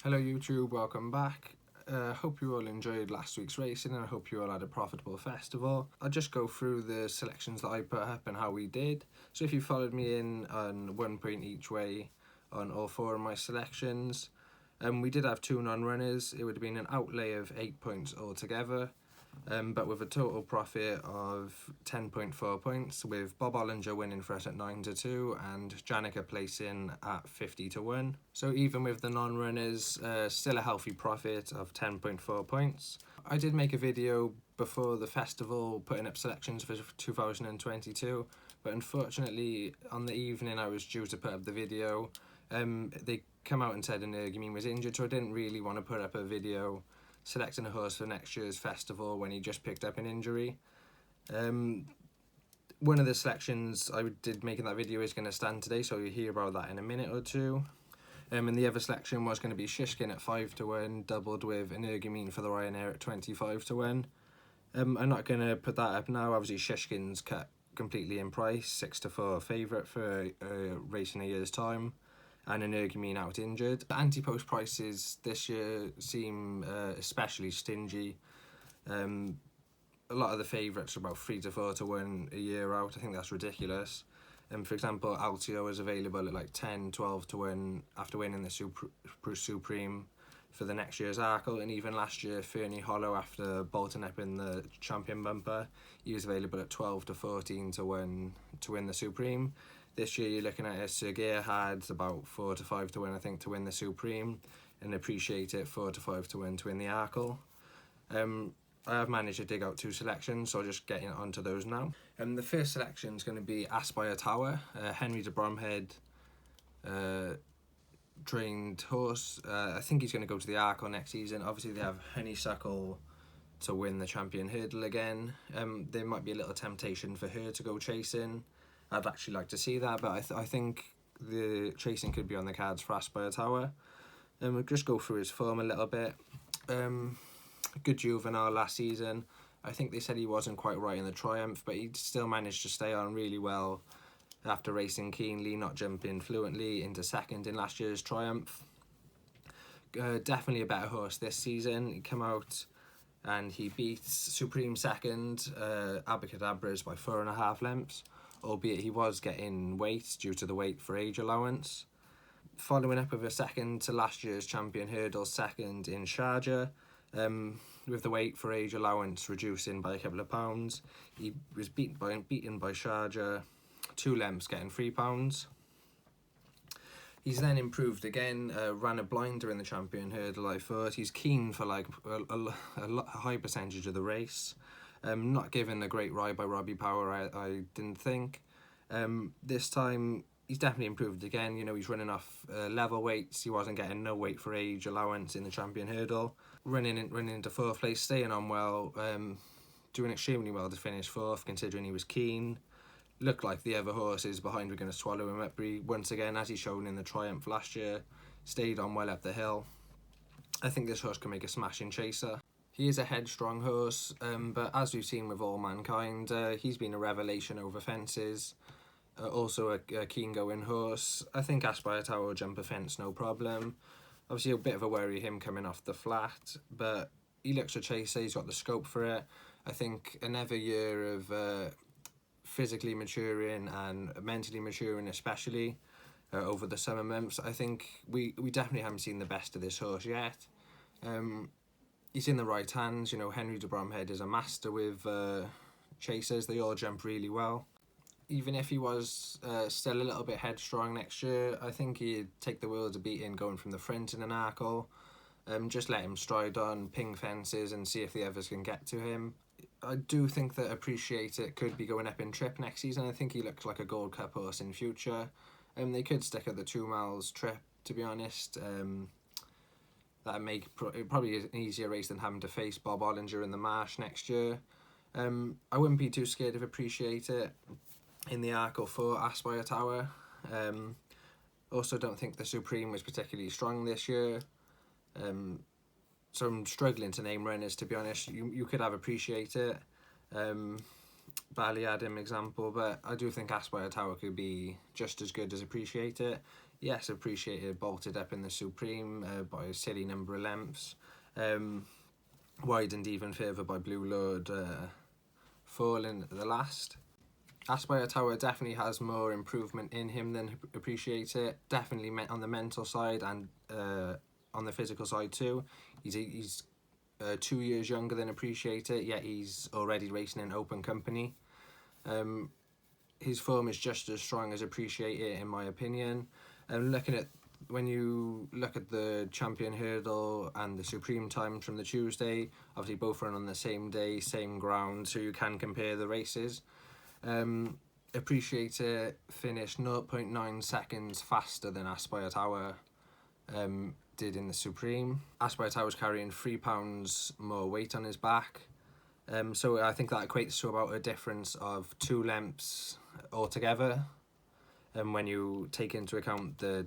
Hello YouTube, welcome back. Hope you all enjoyed last week's racing and I hope you all had a profitable festival. I'll just go through the selections that I put up and how we did. So if you followed me in on 1 point each way on all 4 of my selections, we did have 2 non-runners. It would have been an outlay of 8 points altogether. But with a total profit of 10.4 points, with Bob Ollinger winning for us at 9-2 and Janica placing at 50-1. So even with the non-runners, still a healthy profit of 10.4 points. I did make a video before the festival putting up selections for 2022, but unfortunately on the evening I was due to put up the video, they come out and said Energumen was injured, so I didn't really want to put up a video selecting a horse for next year's festival when he just picked up an injury. One of the selections I did making that video is going to stand today, so you'll hear about that in a minute or two. And the other selection was going to be Shishkin at 5-1, doubled with Energumen for the Ryanair at 25-1. I'm not going to put that up now. Obviously Shishkin's cut completely in price, 6-4 favourite for a race in a year's time, and Energumen out injured. The Ante-post prices this year seem especially stingy. A lot of the favourites are about 3-4-1 a year out. I think that's ridiculous. For example, Altio is available at like 10-12-1 after winning the Supreme for the next year's Arkle, and even last year Fernie Hollow, after bolting up in the Champion Bumper, he was available at 12-14-1 to win the Supreme. This year you're looking at Sergei had about 4-5-1 I think to win the Supreme, and Appreciate It 4-5-1 to win the Arkle. I have managed to dig out 2 selections, so I'll just get onto those now. The first selection is going to be Aspire Tower, Henry de Bromhead trained horse. I think he's going to go to the Arkle next season. Obviously they have Honeysuckle to win the Champion Hurdle again. There might be a little temptation for her to go chasing. I'd actually like to see that, but I think the chasing could be on the cards for Aspire Tower. We'll just go through his form a little bit. Good juvenile last season. I think they said he wasn't quite right in the Triumph, but he still managed to stay on really well after racing keenly, not jumping fluently, into second in last year's Triumph. Definitely a better horse this season. He came out and he beats Supreme second, Abacadabras by 4.5 lengths. Albeit he was getting weight due to the weight for age allowance. Following up with a second to last year's Champion Hurdle second in Sharjah, with the weight for age allowance reducing by a couple of pounds. He was beaten by Sharjah 2 lengths, getting £3. He's then improved again, ran a blinder in the Champion Hurdle. I thought he's keen for like a high percentage of the race. Not given a great ride by Robbie Power, I didn't think. This time he's definitely improved again. You know, he's running off level weights. He wasn't getting no weight for age allowance in the Champion Hurdle. Running into 4th place, staying on well, doing extremely well to finish 4th considering he was keen. Looked like the other horses behind were going to swallow him up. But he, once again, as he's shown in the Triumph last year, stayed on well up the hill. I think this horse can make a smashing chaser. He is a headstrong horse, but as we've seen with All Mankind, he's been a revelation over fences. Also a keen-going horse. I think Aspire Tower will jump a fence no problem. Obviously a bit of a worry him coming off the flat, but he looks a chaser, he's got the scope for it. I think another year of physically maturing and mentally maturing especially over the summer months. I think we definitely haven't seen the best of this horse yet. He's in the right hands. You know, Henry de Bromhead is a master with chasers. They all jump really well. Even if he was still a little bit headstrong next year, I think he'd take the world a beating going from the front in an Arkle. Just let him stride on, ping fences and see if the others can get to him. I do think that Appreciate It could be going up in trip next season. I think he looks like a Gold Cup horse in future. They could stick at the 2 miles trip, to be honest. That'd make probably an easier race than having to face Bob Ollinger in the Marsh next year. I wouldn't be too scared of Appreciate It in the Arkle for Aspire Tower. Also don't think the Supreme was particularly strong this year. So I'm struggling to name runners, to be honest. You could have Appreciate It, Bally Adam example, but I do think Aspire Tower could be just as good as Appreciate It. Yes, Appreciated bolted up in the Supreme by a silly number of lengths. Widened even further by Blue Lord falling at the last. Aspire Tower definitely has more improvement in him than Appreciated. Definitely on the mental side and on the physical side too. He's 2 years younger than Appreciated, yet he's already racing in open company. His form is just as strong as Appreciated in my opinion. And when you look at the champion hurdle and the Supreme times from the Tuesday, obviously both run on the same day, same ground, so you can compare the races. Appreciated finished 0.9 seconds faster than Aspire Tower did in the Supreme. Aspire Tower's carrying £3 more weight on his back. So I think that equates to about a difference of 2 lengths altogether. And when you take into account the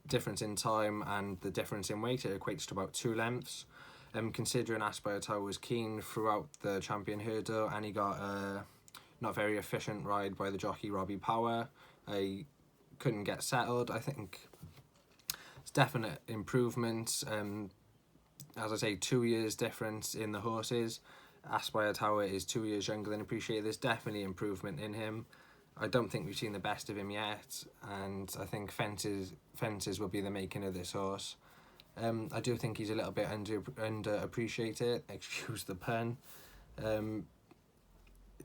difference in time and the difference in weight, it equates to about 2 lengths. Considering Aspire Tower was keen throughout the champion hurdle and he got a not very efficient ride by the jockey Robbie Power, he couldn't get settled. I think it's definite improvement. As I say, 2 years difference in the horses. Aspire Tower is 2 years younger than Appreciated. There's definitely improvement in him. I don't think we've seen the best of him yet, and I think fences will be the making of this horse. I do think he's a little bit underappreciated, excuse the pun.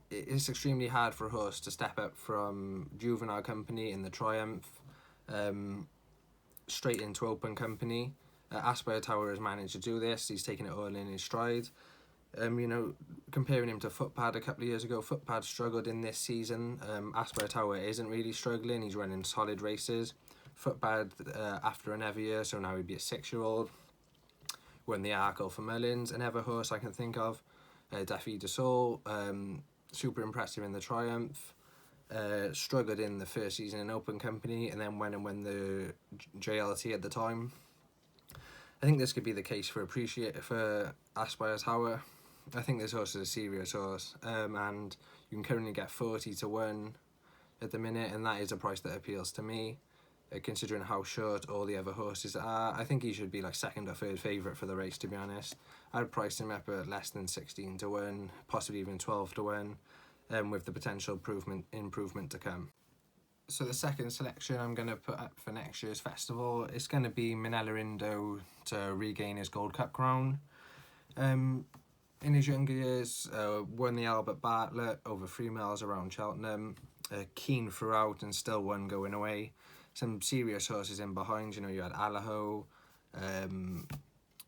It's extremely hard for a horse to step up from juvenile company in the Triumph straight into open company. Aspire Tower has managed to do this. He's taken it all in his stride. Comparing him to Footpad a couple of years ago, Footpad struggled in this season. Aspire Tower isn't really struggling. He's running solid races. Footpad after another year, so now he'd be a 6-year-old. Won the Arkle for Mullins. Another horse I can think of, Daffy de Sol, super impressive in the Triumph. Struggled in the first season in open company and then went and won the JLT at the time. I think this could be the case for Aspire Tower. I think this horse is a serious horse, and you can currently get 40 to 1 at the minute, and that is a price that appeals to me, considering how short all the other horses are. I think he should be like 2nd or 3rd favourite for the race, to be honest. I'd price him up at less than 16 to 1, possibly even 12 to 1, with the potential improvement to come. So the second selection I'm going to put up for next year's festival is going to be Minella Indo to regain his Gold Cup crown. In his younger years, won the Albert Bartlett over 3 miles around Cheltenham, keen throughout and still won going away. Some serious horses in behind, you had Allaho,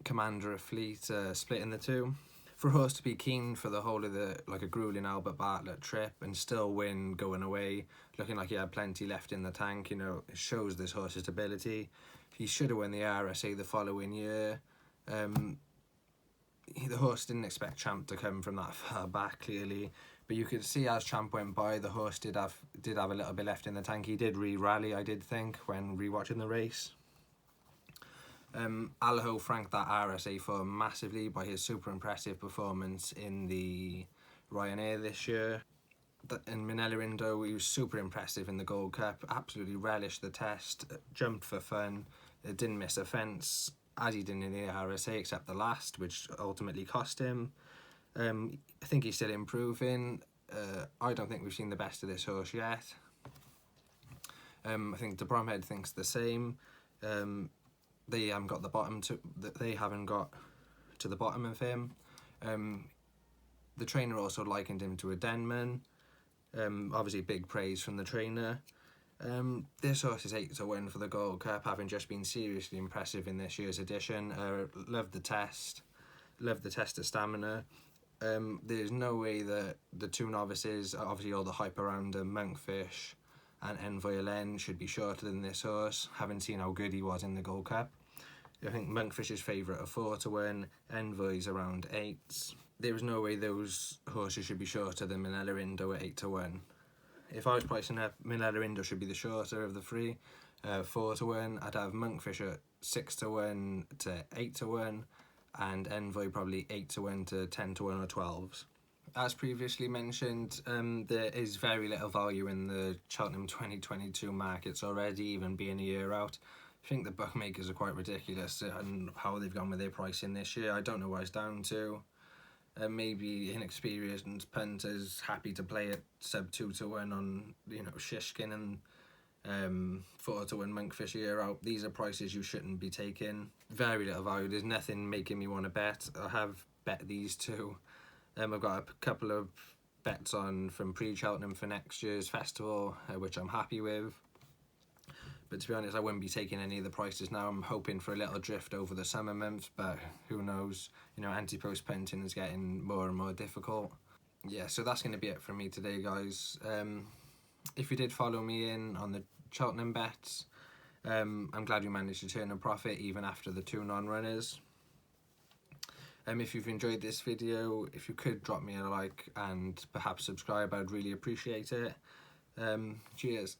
Commander of Fleet split in the 2. For a horse to be keen for the whole of a grueling Albert Bartlett trip and still win going away, looking like he had plenty left in the tank, it shows this horse's ability. He should have won the RSA the following year. The horse didn't expect Champ to come from that far back, clearly, but you could see as Champ went by, the horse did have a little bit left in the tank. He did re-rally, I did think, when re-watching the race. Allaho franked that RSA form massively by his super impressive performance in the Ryanair this year. And Minella Indo, he was super impressive in the Gold Cup, absolutely relished the test, jumped for fun, didn't miss a fence, as he did in the RSA, except the last, which ultimately cost him. I think he's still improving. I don't think we've seen the best of this horse yet. I think De Bromhead thinks the same. They haven't got to the bottom of him. The trainer also likened him to a Denman. Obviously big praise from the trainer. This horse is 8 to 1 for the Gold Cup, having just been seriously impressive in this year's edition. Loved the test of stamina. There's no way that the 2 novices, obviously all the hype around Monkfish and Envoy Len, should be shorter than this horse, having seen how good he was in the Gold Cup. I think Monkfish's favourite are 4 to 1, Envoy's around 8. There is no way those horses should be shorter than Minella Indo at 8 to 1. If I was pricing up, Minella Indo should be the shorter of the 3, 4 to 1. I'd have Monkfish at 6 to 1 to 8 to 1, and Envoy probably 8 to 1 to 10 to 1 or 12s. as previously mentioned, there is very little value in the Cheltenham 2022 markets already, even being a year out. I think the bookmakers are quite ridiculous and how they've gone with their pricing this year. I don't know what it's down to. Maybe inexperienced punters happy to play at sub 2-1 on, you know, Shishkin and 4-1 Monkfish a year out. These are prices you shouldn't be taking. Very little value. There's nothing making me want to bet. I have bet these two. I've got a couple of bets on from pre-Cheltenham for next year's festival, which I'm happy with. But to be honest, I wouldn't be taking any of the prices now. I'm hoping for a little drift over the summer months, but who knows? You know, Ante-post punting is getting more and more difficult. Yeah, so that's going to be it from me today, guys. If you did follow me in on the Cheltenham bets, I'm glad you managed to turn a profit even after the 2 non-runners. If you've enjoyed this video, if you could drop me a like and perhaps subscribe, I'd really appreciate it. Cheers.